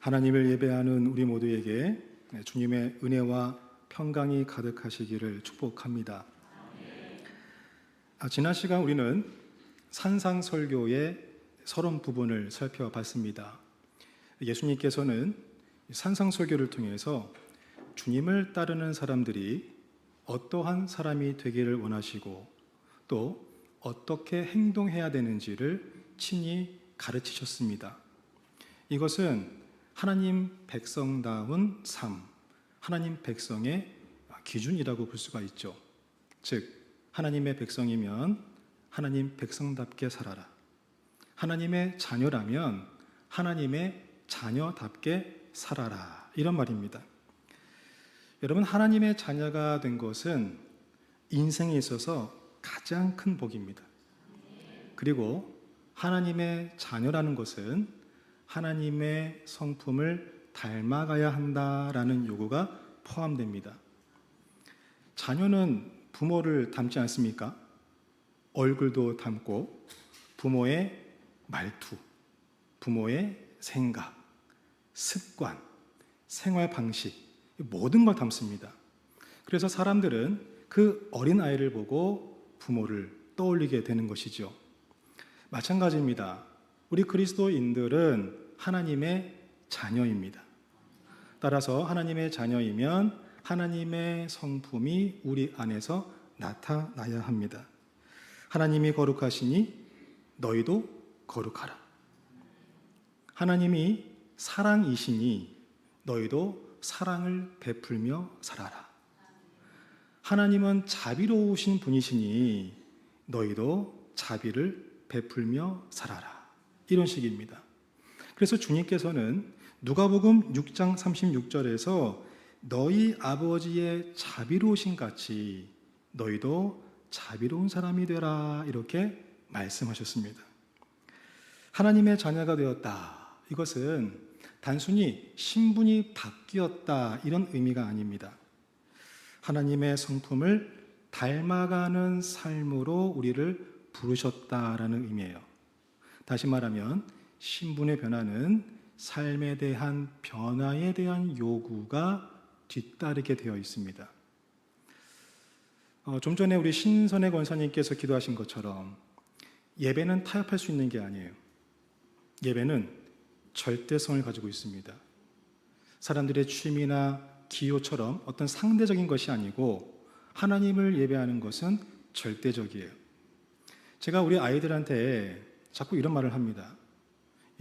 하나님을 예배하는 우리 모두에게 주님의 은혜와 평강이 가득하시기를 축복합니다. 지난 시간 우리는 산상설교의 서론 부분을 살펴봤습니다. 예수님께서는 산상설교를 통해서 주님을 따르는 사람들이 어떠한 사람이 되기를 원하시고 또 어떻게 행동해야 되는지를 친히 가르치셨습니다. 이것은 하나님 백성다운 삶, 하나님 백성의 기준이라고 볼 수가 있죠. 즉, 하나님의 백성이면 하나님 백성답게 살아라. 하나님의 자녀라면 하나님의 자녀답게 살아라. 이런 말입니다. 여러분, 하나님의 자녀가 된 것은 인생에 있어서 가장 큰 복입니다. 그리고 하나님의 자녀라는 것은 하나님의 성품을 닮아가야 한다라는 요구가 포함됩니다. 자녀는 부모를 닮지 않습니까? 얼굴도 닮고 부모의 말투, 부모의 생각, 습관, 생활 방식, 모든 걸 닮습니다. 그래서 사람들은 그 어린 아이를 보고 부모를 떠올리게 되는 것이죠. 마찬가지입니다. 우리 그리스도인들은 하나님의 자녀입니다. 따라서 하나님의 자녀이면 하나님의 성품이 우리 안에서 나타나야 합니다. 하나님이 거룩하시니 너희도 거룩하라. 하나님이 사랑이시니 너희도 사랑을 베풀며 살아라. 하나님은 자비로우신 분이시니 너희도 자비를 베풀며 살아라. 이런 식입니다. 그래서 주님께서는 누가복음 6장 36절에서 너희 아버지의 자비로우신 같이 너희도 자비로운 사람이 되라 이렇게 말씀하셨습니다. 하나님의 자녀가 되었다. 이것은 단순히 신분이 바뀌었다 이런 의미가 아닙니다. 하나님의 성품을 닮아가는 삶으로 우리를 부르셨다라는 의미예요. 다시 말하면 신분의 변화는 삶에 대한 변화에 대한 요구가 뒤따르게 되어 있습니다. 좀 전에 우리 신선의 권사님께서 기도하신 것처럼 예배는 타협할 수 있는 게 아니에요. 예배는 절대성을 가지고 있습니다. 사람들의 취미나 기호처럼 어떤 상대적인 것이 아니고 하나님을 예배하는 것은 절대적이에요. 제가 우리 아이들한테 자꾸 이런 말을 합니다.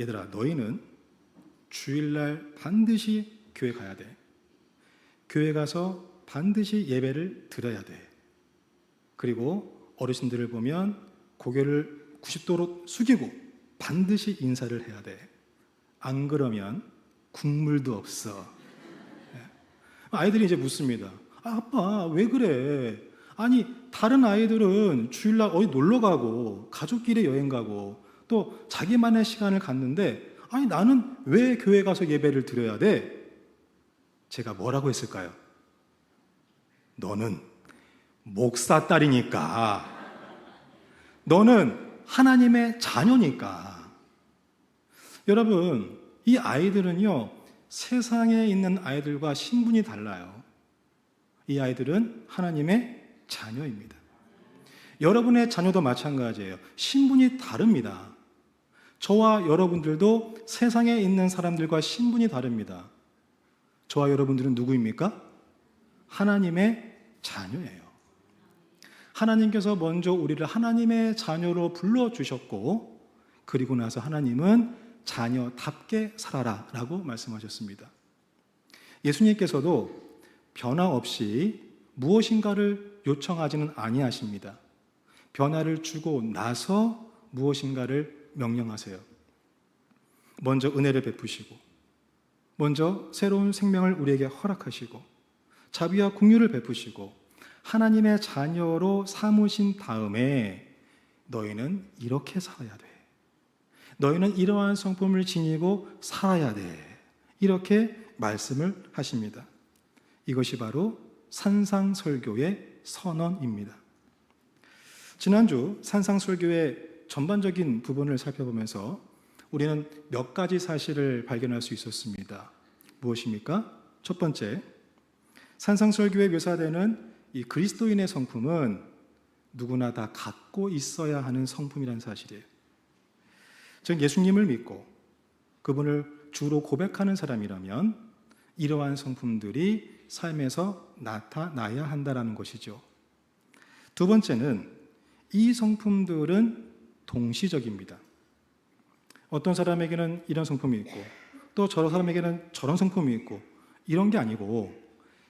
얘들아, 너희는 주일날 반드시 교회 가야 돼. 교회 가서 반드시 예배를 드려야 돼. 그리고 어르신들을 보면 고개를 90도로 숙이고 반드시 인사를 해야 돼. 안 그러면 국물도 없어. 아이들이 이제 묻습니다. 아빠, 왜 그래? 아니, 다른 아이들은 주일날 어디 놀러 가고 가족끼리 여행 가고 또 자기만의 시간을 갖는데 아니 나는 왜 교회 가서 예배를 드려야 돼? 제가 뭐라고 했을까요? 너는 목사 딸이니까. 너는 하나님의 자녀니까. 여러분, 이 아이들은요 세상에 있는 아이들과 신분이 달라요. 이 아이들은 하나님의 자녀입니다. 여러분의 자녀도 마찬가지예요. 신분이 다릅니다. 저와 여러분들도 세상에 있는 사람들과 신분이 다릅니다. 저와 여러분들은 누구입니까? 하나님의 자녀예요. 하나님께서 먼저 우리를 하나님의 자녀로 불러주셨고 그리고 나서 하나님은 자녀답게 살아라 라고 말씀하셨습니다. 예수님께서도 변화 없이 무엇인가를 요청하지는 아니하십니다. 변화를 주고 나서 무엇인가를 명령하세요. 먼저 은혜를 베푸시고 먼저 새로운 생명을 우리에게 허락하시고 자비와 긍휼을 베푸시고 하나님의 자녀로 삼으신 다음에 너희는 이렇게 살아야 돼. 너희는 이러한 성품을 지니고 살아야 돼. 이렇게 말씀을 하십니다. 이것이 바로 산상설교의 선언입니다. 지난주 산상설교의 전반적인 부분을 살펴보면서 우리는 몇 가지 사실을 발견할 수 있었습니다. 무엇입니까? 첫 번째, 산상설교에 묘사되는 이 그리스도인의 성품은 누구나 다 갖고 있어야 하는 성품이라는 사실이에요. 즉 예수님을 믿고 그분을 주로 고백하는 사람이라면 이러한 성품들이 삶에서 나타나야 한다는 것이죠. 두 번째는 이 성품들은 동시적입니다. 어떤 사람에게는 이런 성품이 있고 또 저런 사람에게는 저런 성품이 있고 이런 게 아니고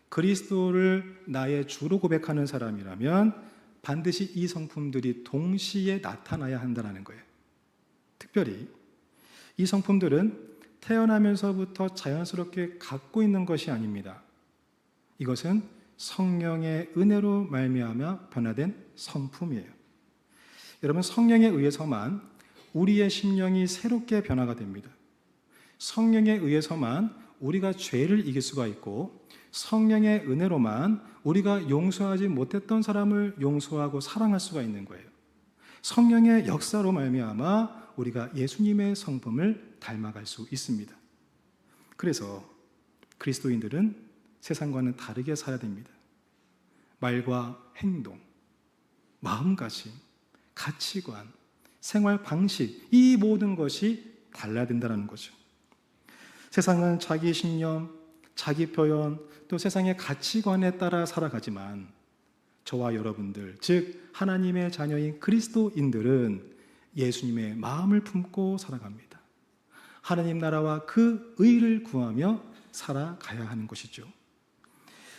그리스도를 나의 주로 고백하는 사람이라면 반드시 이 성품들이 동시에 나타나야 한다는 거예요. 특별히 이 성품들은 태어나면서부터 자연스럽게 갖고 있는 것이 아닙니다. 이것은 성령의 은혜로 말미암아 변화된 성품이에요. 여러분, 성령에 의해서만 우리의 심령이 새롭게 변화가 됩니다. 성령에 의해서만 우리가 죄를 이길 수가 있고 성령의 은혜로만 우리가 용서하지 못했던 사람을 용서하고 사랑할 수가 있는 거예요. 성령의 역사로 말미암아 우리가 예수님의 성품을 닮아갈 수 있습니다. 그래서 그리스도인들은 세상과는 다르게 살아야 됩니다. 말과 행동, 마음가짐, 가치관, 생활 방식, 이 모든 것이 달라야 된다는 거죠. 세상은 자기 신념, 자기 표현, 또 세상의 가치관에 따라 살아가지만 저와 여러분들, 즉 하나님의 자녀인 그리스도인들은 예수님의 마음을 품고 살아갑니다. 하나님 나라와 그 의를 구하며 살아가야 하는 것이죠.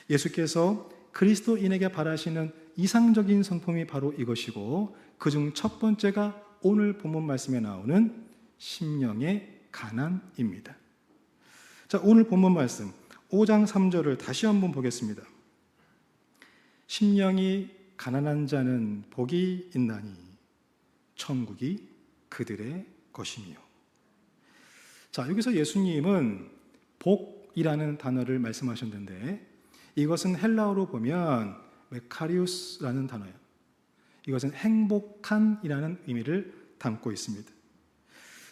예수께서 그리스도인에게 바라시는 이상적인 성품이 바로 이것이고 그중 첫 번째가 오늘 본문 말씀에 나오는 심령의 가난입니다. 자, 오늘 본문 말씀 5장 3절을 다시 한번 보겠습니다. 심령이 가난한 자는 복이 있나니 천국이 그들의 것이며. 자, 여기서 예수님은 복이라는 단어를 말씀하셨는데 이것은 헬라어로 보면 메카리우스라는 단어예요. 이것은 행복한이라는 의미를 담고 있습니다.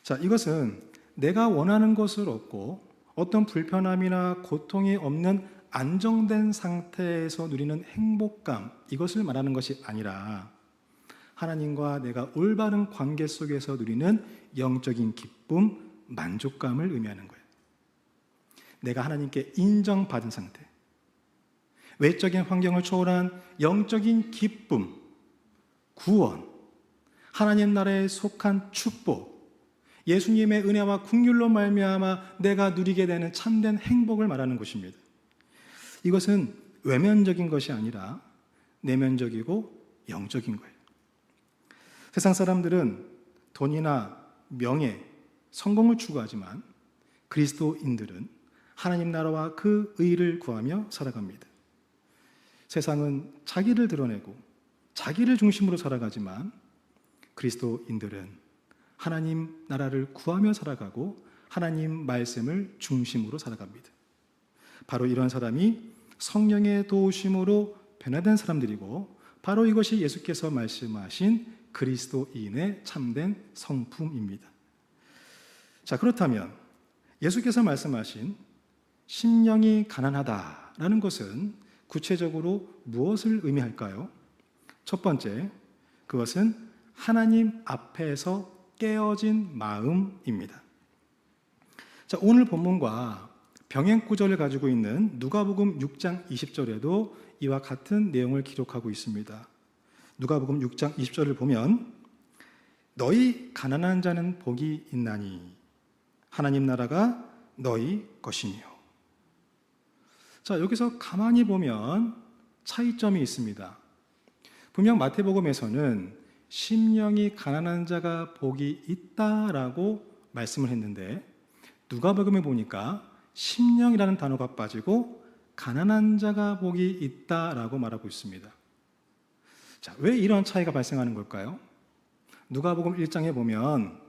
자, 이것은 내가 원하는 것을 얻고 어떤 불편함이나 고통이 없는 안정된 상태에서 누리는 행복감, 이것을 말하는 것이 아니라 하나님과 내가 올바른 관계 속에서 누리는 영적인 기쁨, 만족감을 의미하는 거예요. 내가 하나님께 인정받은 상태, 외적인 환경을 초월한 영적인 기쁨, 구원, 하나님 나라에 속한 축복, 예수님의 은혜와 긍휼로 말미암아 내가 누리게 되는 참된 행복을 말하는 것입니다. 이것은 외면적인 것이 아니라 내면적이고 영적인 거예요. 세상 사람들은 돈이나 명예, 성공을 추구하지만 그리스도인들은 하나님 나라와 그 의를 구하며 살아갑니다. 세상은 자기를 드러내고 자기를 중심으로 살아가지만 그리스도인들은 하나님 나라를 구하며 살아가고 하나님 말씀을 중심으로 살아갑니다. 바로 이런 사람이 성령의 도우심으로 변화된 사람들이고 바로 이것이 예수께서 말씀하신 그리스도인의 참된 성품입니다. 자, 그렇다면 예수께서 말씀하신 심령이 가난하다라는 것은 구체적으로 무엇을 의미할까요? 첫 번째, 그것은 하나님 앞에서 깨어진 마음입니다. 자, 오늘 본문과 병행 구절을 가지고 있는 누가복음 6장 20절에도 이와 같은 내용을 기록하고 있습니다. 누가복음 6장 20절을 보면 너희 가난한 자는 복이 있나니 하나님 나라가 너희 것이며. 자, 여기서 가만히 보면 차이점이 있습니다. 분명 마태복음에서는 심령이 가난한 자가 복이 있다라고 말씀을 했는데 누가복음에 보니까 심령이라는 단어가 빠지고 가난한 자가 복이 있다라고 말하고 있습니다. 자, 왜 이런 차이가 발생하는 걸까요? 누가복음 1장에 보면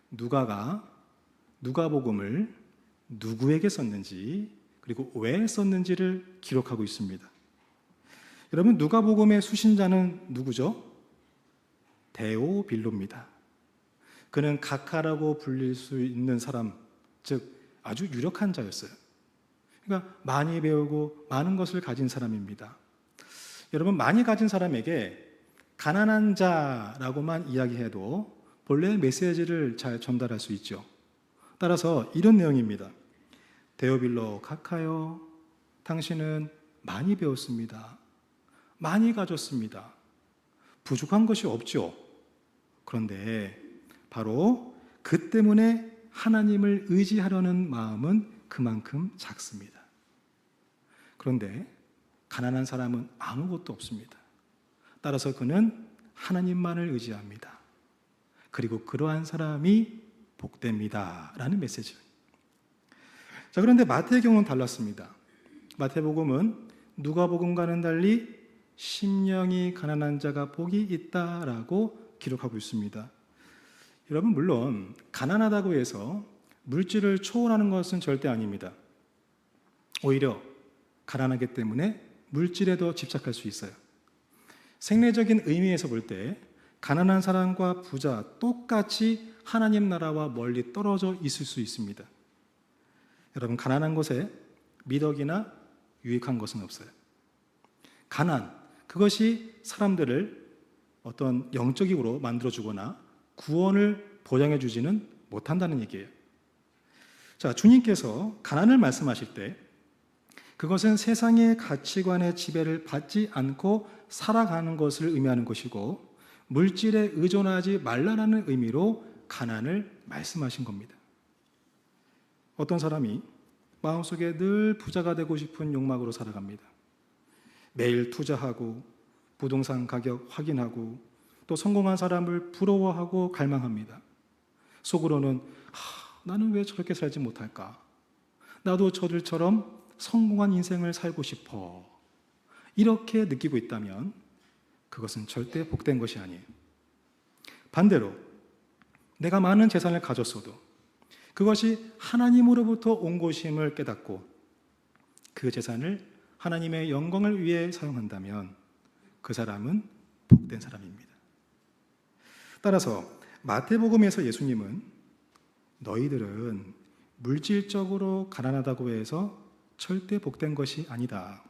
누가가 누가복음을 누구에게 썼는지 그리고 왜 썼는지를 기록하고 있습니다. 여러분, 누가복음의 수신자는 누구죠? 데오빌로입니다. 그는 각하라고 불릴 수 있는 사람, 즉 아주 유력한 자였어요. 그러니까 많이 배우고 많은 것을 가진 사람입니다. 여러분, 많이 가진 사람에게 가난한 자라고만 이야기해도 본래의 메시지를 잘 전달할 수 있죠. 따라서 이런 내용입니다. 데오빌로 각하여, 당신은 많이 배웠습니다. 많이 가졌습니다. 부족한 것이 없죠. 그런데 바로 그 때문에 하나님을 의지하려는 마음은 그만큼 작습니다. 그런데 가난한 사람은 아무것도 없습니다. 따라서 그는 하나님만을 의지합니다. 그리고 그러한 사람이 복됩니다. 라는 메시지예요. 자, 그런데 마태의 경우는 달랐습니다. 마태복음은 누가복음과는 달리 심령이 가난한 자가 복이 있다라고 기록하고 있습니다. 여러분, 물론 가난하다고 해서 물질을 초월하는 것은 절대 아닙니다. 오히려 가난하기 때문에 물질에 더 집착할 수 있어요. 생리적인 의미에서 볼 때 가난한 사람과 부자 똑같이 하나님 나라와 멀리 떨어져 있을 수 있습니다. 여러분, 가난한 곳에 미덕이나 유익한 것은 없어요. 가난, 그것이 사람들을 어떤 영적으로 만들어주거나 구원을 보장해주지는 못한다는 얘기예요. 자, 주님께서 가난을 말씀하실 때 그것은 세상의 가치관의 지배를 받지 않고 살아가는 것을 의미하는 것이고, 물질에 의존하지 말라는 의미로 가난을 말씀하신 겁니다. 어떤 사람이 마음속에 늘 부자가 되고 싶은 욕망으로 살아갑니다. 매일 투자하고 부동산 가격 확인하고 또 성공한 사람을 부러워하고 갈망합니다. 속으로는 나는 왜 저렇게 살지 못할까? 나도 저들처럼 성공한 인생을 살고 싶어. 이렇게 느끼고 있다면 그것은 절대 복된 것이 아니에요. 반대로 내가 많은 재산을 가졌어도 그것이 하나님으로부터 온 것임을 깨닫고 그 재산을 하나님의 영광을 위해 사용한다면 그 사람은 복된 사람입니다. 따라서 마태복음에서 예수님은 너희들은 물질적으로 가난하다고 해서 절대 복된 것이 아니다.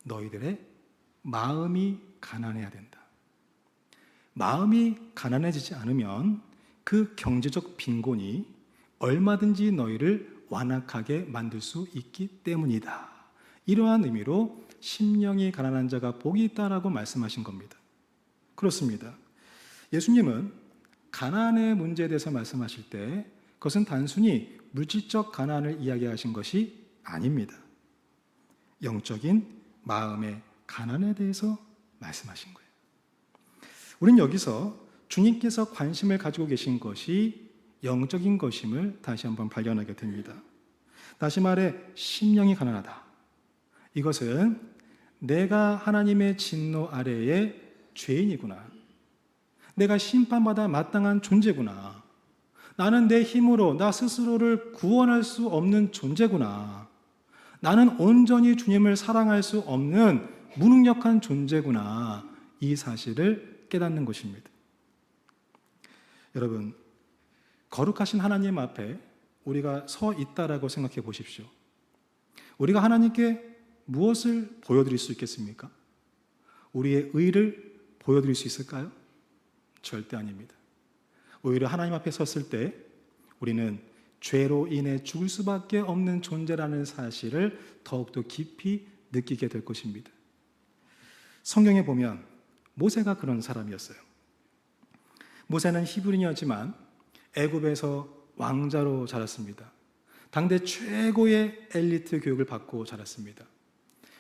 너희들의 마음이 가난해야 된다. 마음이 가난해지지 않으면 그 경제적 빈곤이 얼마든지 너희를 완악하게 만들 수 있기 때문이다. 이러한 의미로 심령이 가난한 자가 복이 있다라고 말씀하신 겁니다. 그렇습니다. 예수님은 가난의 문제에 대해서 말씀하실 때 그것은 단순히 물질적 가난을 이야기하신 것이 아닙니다. 영적인 마음의 가난에 대해서 말씀하신 거예요. 우리는 여기서 주님께서 관심을 가지고 계신 것이 영적인 것임을 다시 한번 발견하게 됩니다. 다시 말해 심령이 가난하다. 이것은 내가 하나님의 진노 아래의 죄인이구나. 내가 심판받아 마땅한 존재구나. 나는 내 힘으로 나 스스로를 구원할 수 없는 존재구나. 나는 온전히 주님을 사랑할 수 없는 무능력한 존재구나. 이 사실을 깨닫는 것입니다. 여러분, 거룩하신 하나님 앞에 우리가 서 있다라고 생각해 보십시오. 우리가 하나님께 무엇을 보여드릴 수 있겠습니까? 우리의 의를 보여드릴 수 있을까요? 절대 아닙니다. 오히려 하나님 앞에 섰을 때 우리는 죄로 인해 죽을 수밖에 없는 존재라는 사실을 더욱더 깊이 느끼게 될 것입니다. 성경에 보면 모세가 그런 사람이었어요. 모세는 히브리인이었지만 애굽에서 왕자로 자랐습니다. 당대 최고의 엘리트 교육을 받고 자랐습니다.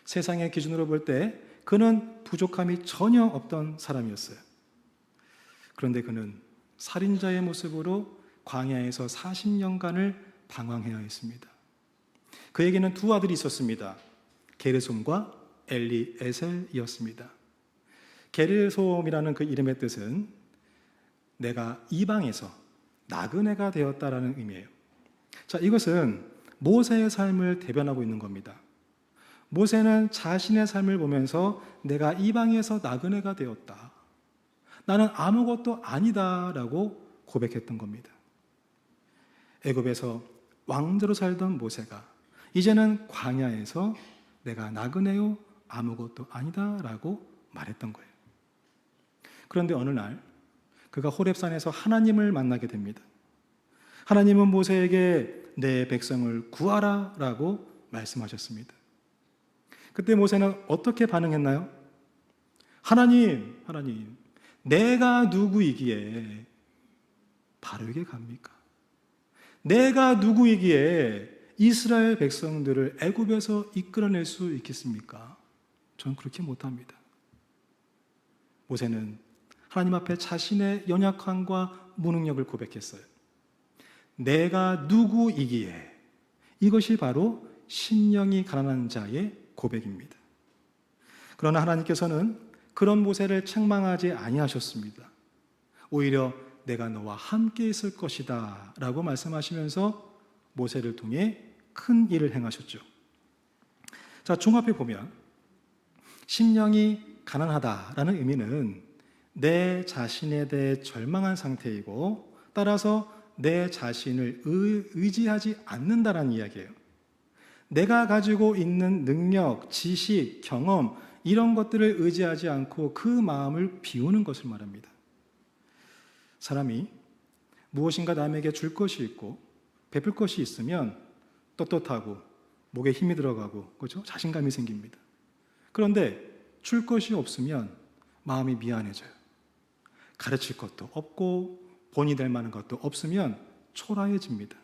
세상의 기준으로 볼 때 그는 부족함이 전혀 없던 사람이었어요. 그런데 그는 살인자의 모습으로 광야에서 40년간을 방황해야 했습니다. 그에게는 두 아들이 있었습니다. 게르솜과 엘리에셀이었습니다. 게르솜이라는 그 이름의 뜻은 내가 이방에서 나그네가 되었다라는 의미예요. 자, 이것은 모세의 삶을 대변하고 있는 겁니다. 모세는 자신의 삶을 보면서 내가 이방에서 나그네가 되었다. 나는 아무것도 아니다라고 고백했던 겁니다. 애굽에서 왕자로 살던 모세가 이제는 광야에서 내가 나그네요 아무것도 아니다 라고 말했던 거예요. 그런데 어느 날 그가 호렙산에서 하나님을 만나게 됩니다. 하나님은 모세에게 내 백성을 구하라 라고 말씀하셨습니다. 그때 모세는 어떻게 반응했나요? 하나님, 내가 누구이기에 바로에게 갑니까? 내가 누구이기에 이스라엘 백성들을 애굽에서 이끌어낼 수 있겠습니까? 저는 그렇게 못합니다. 모세는 하나님 앞에 자신의 연약함과 무능력을 고백했어요. 내가 누구이기에, 이것이 바로 심령이 가난한 자의 고백입니다. 그러나 하나님께서는 그런 모세를 책망하지 아니하셨습니다. 오히려 내가 너와 함께 있을 것이다 라고 말씀하시면서 모세를 통해 큰 일을 행하셨죠. 자, 종합해 보면 심령이 가난하다라는 의미는 내 자신에 대해 절망한 상태이고 따라서 내 자신을 의지하지 않는다라는 이야기예요. 내가 가지고 있는 능력, 지식, 경험 이런 것들을 의지하지 않고 그 마음을 비우는 것을 말합니다. 사람이 무엇인가 남에게 줄 것이 있고 베풀 것이 있으면 떳떳하고 목에 힘이 들어가고 그렇죠? 자신감이 생깁니다. 그런데 줄 것이 없으면 마음이 미안해져요. 가르칠 것도 없고 본이 될 만한 것도 없으면 초라해집니다.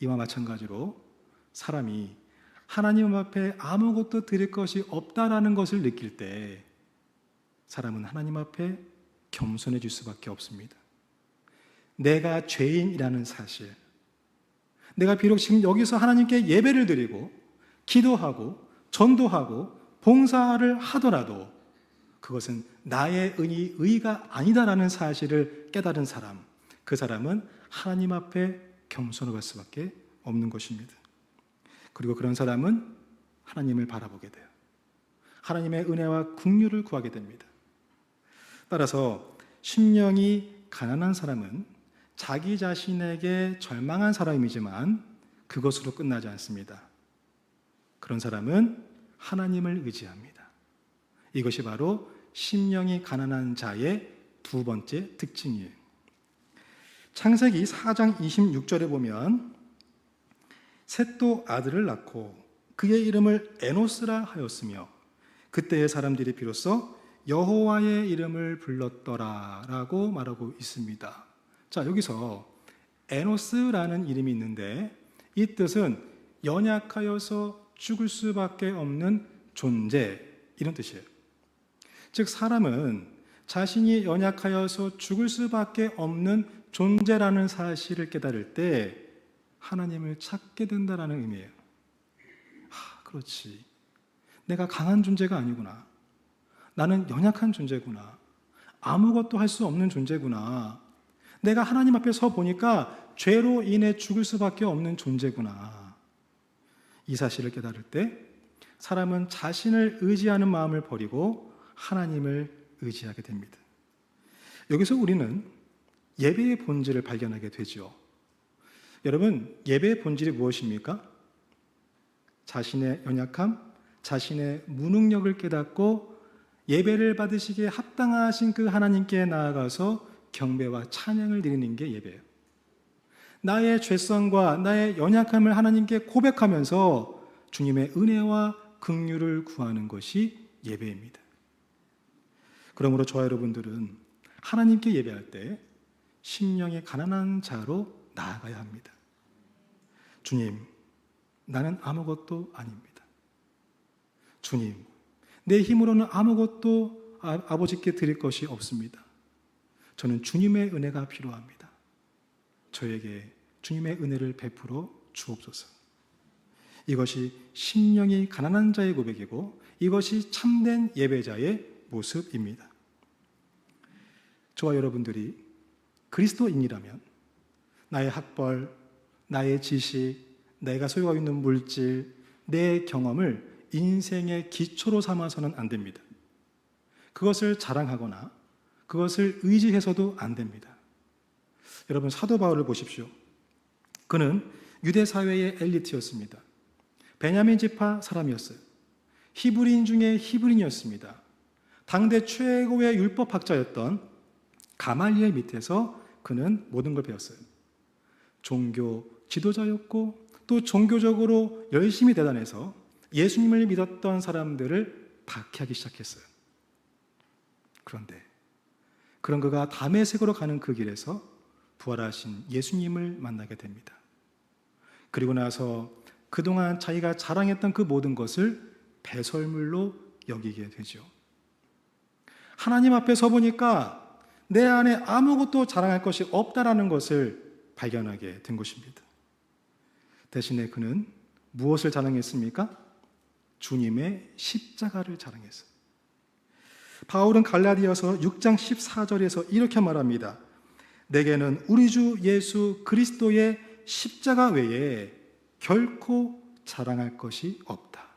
이와 마찬가지로 사람이 하나님 앞에 아무것도 드릴 것이 없다라는 것을 느낄 때 사람은 하나님 앞에 겸손해질 수밖에 없습니다. 내가 죄인이라는 사실, 내가 비록 지금 여기서 하나님께 예배를 드리고 기도하고 전도하고 봉사를 하더라도 그것은 나의 의가 아니다라는 사실을 깨달은 사람, 그 사람은 하나님 앞에 겸손할 수밖에 없는 것입니다. 그리고 그런 사람은 하나님을 바라보게 돼요. 하나님의 은혜와 긍휼을 구하게 됩니다. 따라서 심령이 가난한 사람은 자기 자신에게 절망한 사람이지만 그것으로 끝나지 않습니다. 그런 사람은 하나님을 의지합니다. 이것이 바로 심령이 가난한 자의 두 번째 특징이에요. 창세기 4장 26절에 보면 셋도 아들을 낳고 그의 이름을 에노스라 하였으며 그때의 사람들이 비로소 여호와의 이름을 불렀더라 라고 말하고 있습니다. 자, 여기서 에노스라는 이름이 있는데 이 뜻은 연약하여서 죽을 수밖에 없는 존재, 이런 뜻이에요. 즉 사람은 자신이 연약하여서 죽을 수밖에 없는 존재라는 사실을 깨달을 때 하나님을 찾게 된다는 의미예요. 그렇지. 내가 강한 존재가 아니구나. 나는 연약한 존재구나. 아무것도 할 수 없는 존재구나. 내가 하나님 앞에 서 보니까 죄로 인해 죽을 수밖에 없는 존재구나. 이 사실을 깨달을 때 사람은 자신을 의지하는 마음을 버리고 하나님을 의지하게 됩니다. 여기서 우리는 예배의 본질을 발견하게 되죠. 여러분, 예배의 본질이 무엇입니까? 자신의 연약함, 자신의 무능력을 깨닫고 예배를 받으시기에 합당하신 그 하나님께 나아가서 경배와 찬양을 드리는 게 예배예요. 나의 죄성과 나의 연약함을 하나님께 고백하면서 주님의 은혜와 긍휼을 구하는 것이 예배입니다. 그러므로 저와 여러분들은 하나님께 예배할 때 심령이 가난한 자로 나아가야 합니다. 주님, 나는 아무것도 아닙니다. 주님, 내 힘으로는 아무것도 아버지께 드릴 것이 없습니다. 저는 주님의 은혜가 필요합니다. 저에게 주님의 은혜를 베풀어 주옵소서. 이것이 심령이 가난한 자의 고백이고 이것이 참된 예배자의 모습입니다. 저와 여러분들이 그리스도인이라면 나의 학벌, 나의 지식, 내가 소유하고 있는 물질, 내 경험을 인생의 기초로 삼아서는 안 됩니다. 그것을 자랑하거나 그것을 의지해서도 안 됩니다. 여러분, 사도 바울을 보십시오. 그는 유대 사회의 엘리트였습니다. 베냐민 지파 사람이었어요. 히브리인 중에 히브리인이었습니다. 당대 최고의 율법학자였던 가말리엘 밑에서 그는 모든 걸 배웠어요. 종교 지도자였고 또 종교적으로 열심히 대단해서 예수님을 믿었던 사람들을 박해하기 시작했어요. 그런데 그런 그가 다메섹으로 가는 그 길에서 부활하신 예수님을 만나게 됩니다. 그리고 나서 그동안 자기가 자랑했던 그 모든 것을 배설물로 여기게 되죠. 하나님 앞에 서 보니까 내 안에 아무것도 자랑할 것이 없다라는 것을 발견하게 된 것입니다. 대신에 그는 무엇을 자랑했습니까? 주님의 십자가를 자랑했어요. 바울은 갈라디아서 6장 14절에서 이렇게 말합니다. 내게는 우리 주 예수 그리스도의 십자가 외에 결코 자랑할 것이 없다.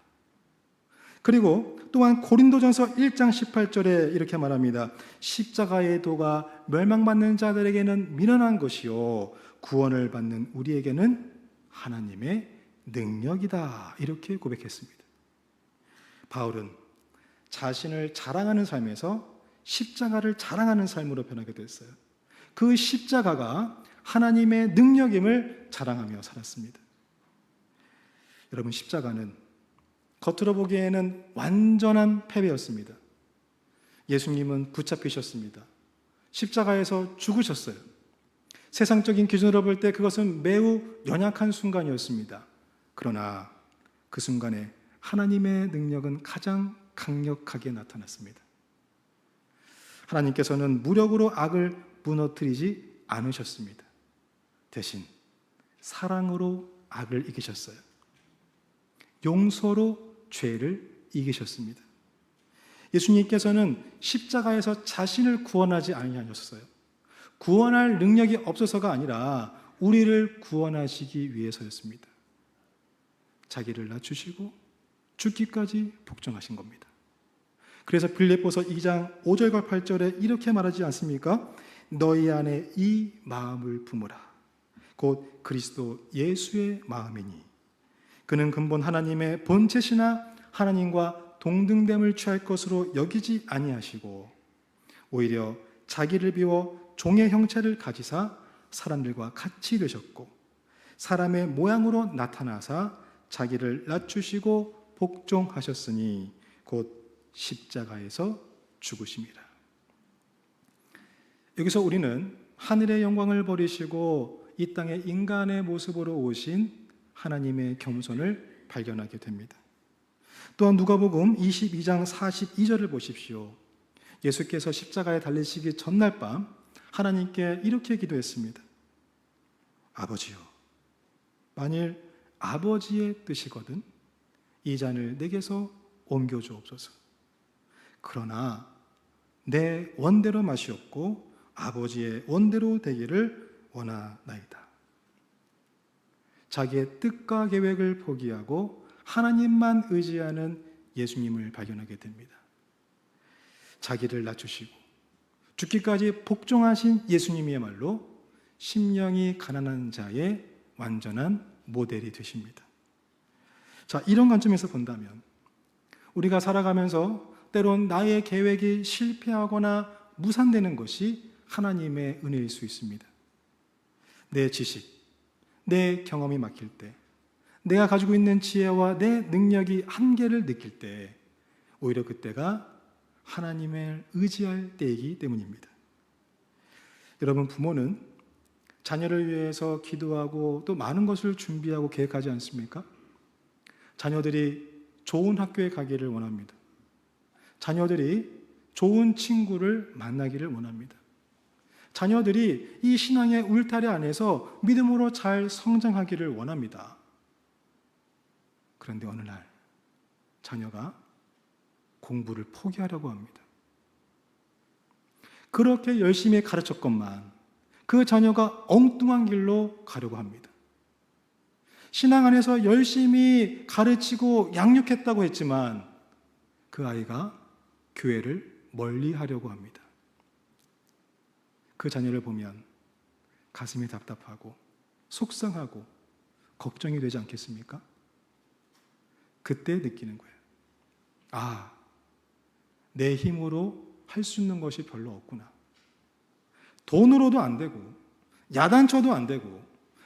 그리고 또한 고린도전서 1장 18절에 이렇게 말합니다. 십자가의 도가 멸망받는 자들에게는 미련한 것이요 구원을 받는 우리에게는 하나님의 능력이다. 이렇게 고백했습니다. 바울은 자신을 자랑하는 삶에서 십자가를 자랑하는 삶으로 변하게 됐어요. 그 십자가가 하나님의 능력임을 자랑하며 살았습니다. 여러분, 십자가는 겉으로 보기에는 완전한 패배였습니다. 예수님은 붙잡히셨습니다. 십자가에서 죽으셨어요. 세상적인 기준으로 볼 때 그것은 매우 연약한 순간이었습니다. 그러나 그 순간에 하나님의 능력은 가장 강력하게 나타났습니다. 하나님께서는 무력으로 악을 무너뜨리지 않으셨습니다. 대신 사랑으로 악을 이기셨어요. 용서로 죄를 이기셨습니다. 예수님께서는 십자가에서 자신을 구원하지 아니하셨어요. 구원할 능력이 없어서가 아니라 우리를 구원하시기 위해서였습니다. 자기를 낮추시고 죽기까지 복종하신 겁니다. 그래서 빌립보서 2장 5절과 8절에 이렇게 말하지 않습니까? 너희 안에 이 마음을 품으라. 곧 그리스도 예수의 마음이니 그는 근본 하나님의 본체시나 하나님과 동등됨을 취할 것으로 여기지 아니하시고 오히려 자기를 비워 종의 형체를 가지사 사람들과 같이 되셨고 사람의 모양으로 나타나사 자기를 낮추시고 복종하셨으니 곧 십자가에서 죽으심이라. 여기서 우리는 하늘의 영광을 버리시고 이 땅에 인간의 모습으로 오신 하나님의 겸손을 발견하게 됩니다. 또한 누가복음 22장 42절을 보십시오. 예수께서 십자가에 달리시기 전날 밤 하나님께 이렇게 기도했습니다. 아버지요, 만일 아버지의 뜻이거든 이 잔을 내게서 옮겨주옵소서. 그러나 내 원대로 마시옵고 아버지의 원대로 되기를 원하나이다. 자기의 뜻과 계획을 포기하고 하나님만 의지하는 예수님을 발견하게 됩니다. 자기를 낮추시고 죽기까지 복종하신 예수님이야말로 심령이 가난한 자의 완전한 모델이 되십니다. 자, 이런 관점에서 본다면 우리가 살아가면서 때론 나의 계획이 실패하거나 무산되는 것이 하나님의 은혜일 수 있습니다. 내 지식, 내 경험이 막힐 때, 내가 가지고 있는 지혜와 내 능력이 한계를 느낄 때 오히려 그때가 하나님을 의지할 때이기 때문입니다. 여러분, 부모는 자녀를 위해서 기도하고 또 많은 것을 준비하고 계획하지 않습니까? 자녀들이 좋은 학교에 가기를 원합니다. 자녀들이 좋은 친구를 만나기를 원합니다. 자녀들이 이 신앙의 울타리 안에서 믿음으로 잘 성장하기를 원합니다. 그런데 어느 날 자녀가 공부를 포기하려고 합니다. 그렇게 열심히 가르쳤건만 그 자녀가 엉뚱한 길로 가려고 합니다. 신앙 안에서 열심히 가르치고 양육했다고 했지만 그 아이가 교회를 멀리 하려고 합니다. 그 자녀를 보면 가슴이 답답하고 속상하고 걱정이 되지 않겠습니까? 그때 느끼는 거예요. 아, 내 힘으로 할 수 있는 것이 별로 없구나. 돈으로도 안 되고 야단쳐도 안 되고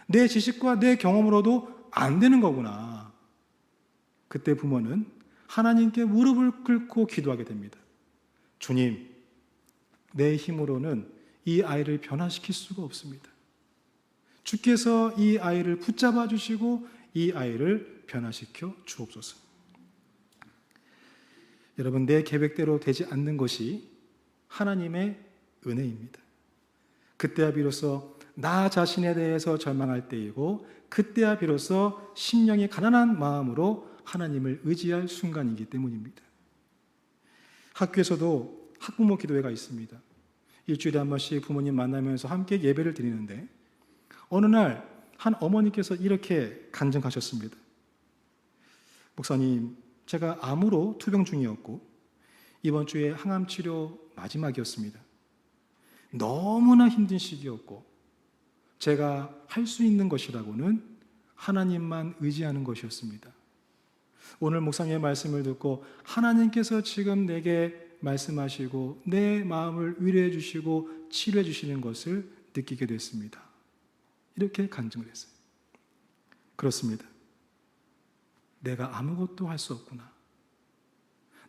내 지식과 내 경험으로도 안 되는 거구나. 그때 부모는 하나님께 무릎을 꿇고 기도하게 됩니다. 주님, 내 힘으로는 이 아이를 변화시킬 수가 없습니다. 주께서 이 아이를 붙잡아 주시고 이 아이를 변화시켜 주옵소서. 여러분, 내 계획대로 되지 않는 것이 하나님의 은혜입니다. 그때야 비로소 나 자신에 대해서 절망할 때이고 그때야 비로소 심령이 가난한 마음으로 하나님을 의지할 순간이기 때문입니다. 학교에서도 학부모 기도회가 있습니다. 일주일에 한 번씩 부모님 만나면서 함께 예배를 드리는데 어느 날 한 어머니께서 이렇게 간증하셨습니다. 목사님, 제가 암으로 투병 중이었고 이번 주에 항암 치료 마지막이었습니다. 너무나 힘든 시기였고 제가 할 수 있는 것이라고는 하나님만 의지하는 것이었습니다. 오늘 목사님의 말씀을 듣고 하나님께서 지금 내게 말씀하시고 내 마음을 위로해 주시고 치료해 주시는 것을 느끼게 됐습니다. 이렇게 간증을 했어요. 그렇습니다. 내가 아무것도 할 수 없구나.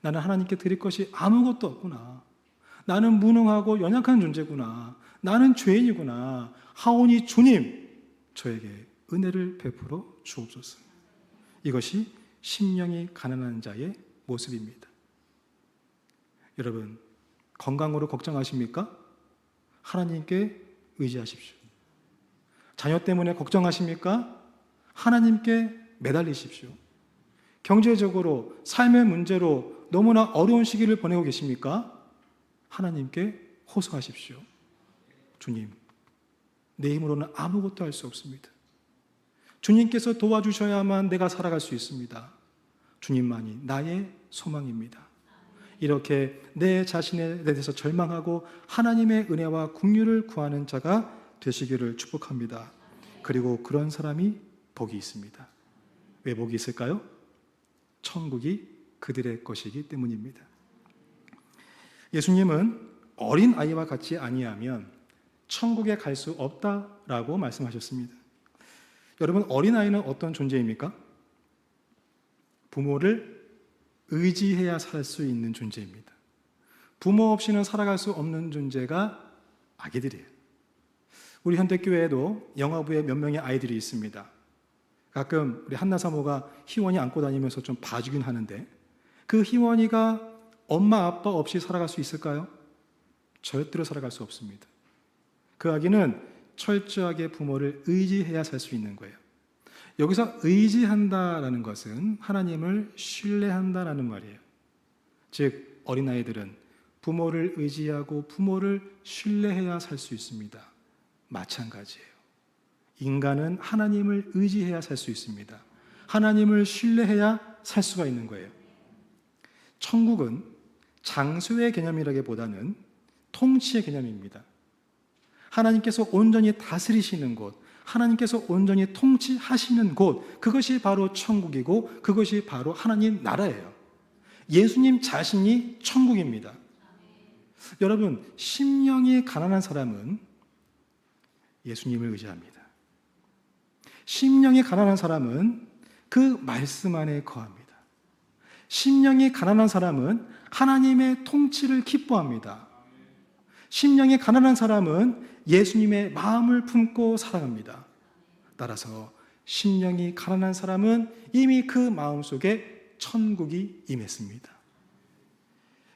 나는 하나님께 드릴 것이 아무것도 없구나. 나는 무능하고 연약한 존재구나. 나는 죄인이구나. 하오니 주님, 저에게 은혜를 베풀어 주옵소서. 이것이 심령이 가난한 자의 모습입니다. 여러분, 건강으로 걱정하십니까? 하나님께 의지하십시오. 자녀 때문에 걱정하십니까? 하나님께 매달리십시오. 경제적으로 삶의 문제로 너무나 어려운 시기를 보내고 계십니까? 하나님께 호소하십시오. 주님, 내 힘으로는 아무것도 할 수 없습니다. 주님께서 도와주셔야만 내가 살아갈 수 있습니다. 주님만이 나의 소망입니다. 이렇게 내 자신에 대해서 절망하고 하나님의 은혜와 긍휼을 구하는 자가 되시기를 축복합니다. 그리고 그런 사람이 복이 있습니다. 왜 복이 있을까요? 천국이 그들의 것이기 때문입니다. 예수님은 어린 아이와 같지 아니하면 천국에 갈 수 없다라고 말씀하셨습니다. 여러분, 어린아이는 어떤 존재입니까? 부모를 의지해야 살 수 있는 존재입니다. 부모 없이는 살아갈 수 없는 존재가 아기들이에요. 우리 현대교회에도 영화부에 몇 명의 아이들이 있습니다. 가끔 우리 한나사모가 희원이 안고 다니면서 좀 봐주긴 하는데 그 희원이가 엄마 아빠 없이 살아갈 수 있을까요? 절대로 살아갈 수 없습니다. 그 아기는 철저하게 부모를 의지해야 살 수 있는 거예요. 여기서 의지한다라는 것은 하나님을 신뢰한다라는 말이에요. 즉 어린아이들은 부모를 의지하고 부모를 신뢰해야 살 수 있습니다. 마찬가지예요. 인간은 하나님을 의지해야 살 수 있습니다. 하나님을 신뢰해야 살 수가 있는 거예요. 천국은 장소의 개념이라기보다는 통치의 개념입니다. 하나님께서 온전히 다스리시는 곳, 하나님께서 온전히 통치하시는 곳, 그것이 바로 천국이고 그것이 바로 하나님 나라예요. 예수님 자신이 천국입니다. 여러분, 심령이 가난한 사람은 예수님을 의지합니다. 심령이 가난한 사람은 그 말씀 안에 거합니다. 심령이 가난한 사람은 하나님의 통치를 기뻐합니다. 심령이 가난한 사람은 예수님의 마음을 품고 살아갑니다. 따라서 심령이 가난한 사람은 이미 그 마음속에 천국이 임했습니다.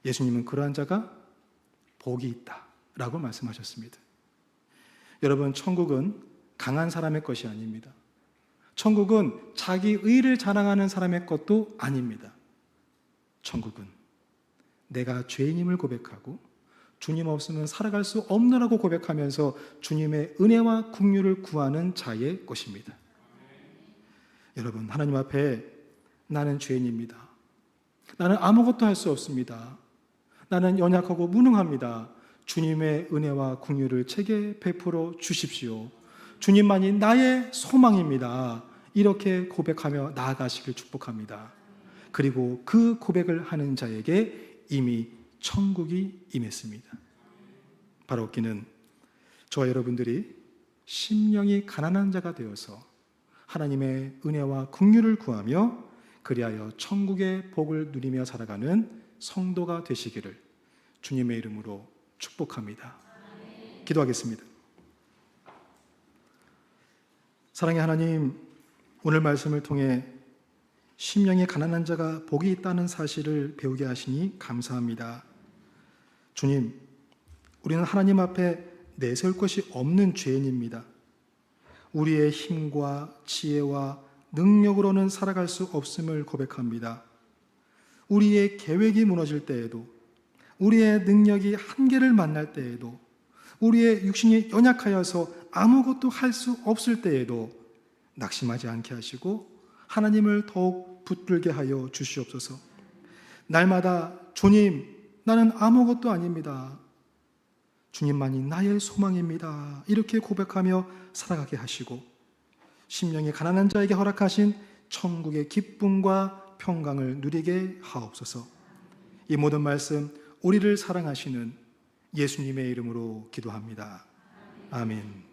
예수님은 그러한 자가 복이 있다라고 말씀하셨습니다. 여러분, 천국은 강한 사람의 것이 아닙니다. 천국은 자기 의를 자랑하는 사람의 것도 아닙니다. 천국은 내가 죄인임을 고백하고 주님 없으면 살아갈 수 없노라고 고백하면서 주님의 은혜와 긍휼을 구하는 자의 것입니다. 여러분, 하나님 앞에 나는 죄인입니다. 나는 아무것도 할 수 없습니다. 나는 연약하고 무능합니다. 주님의 은혜와 긍휼을 제게 베풀어 주십시오. 주님만이 나의 소망입니다. 이렇게 고백하며 나아가시길 축복합니다. 그리고 그 고백을 하는 자에게 이미 천국이 임했습니다. 바로 그는 저와 여러분들이 심령이 가난한 자가 되어서 하나님의 은혜와 긍휼을 구하며 그리하여 천국의 복을 누리며 살아가는 성도가 되시기를 주님의 이름으로 축복합니다. 기도하겠습니다. 사랑의 하나님, 오늘 말씀을 통해 심령이 가난한 자가 복이 있다는 사실을 배우게 하시니 감사합니다. 주님, 우리는 하나님 앞에 내세울 것이 없는 죄인입니다. 우리의 힘과 지혜와 능력으로는 살아갈 수 없음을 고백합니다. 우리의 계획이 무너질 때에도, 우리의 능력이 한계를 만날 때에도, 우리의 육신이 연약하여서 아무것도 할 수 없을 때에도 낙심하지 않게 하시고 하나님을 더욱 붙들게 하여 주시옵소서. 날마다 주님, 나는 아무것도 아닙니다. 주님만이 나의 소망입니다. 이렇게 고백하며 살아가게 하시고 심령이 가난한 자에게 허락하신 천국의 기쁨과 평강을 누리게 하옵소서. 이 모든 말씀 우리를 사랑하시는 예수님의 이름으로 기도합니다. 아멘.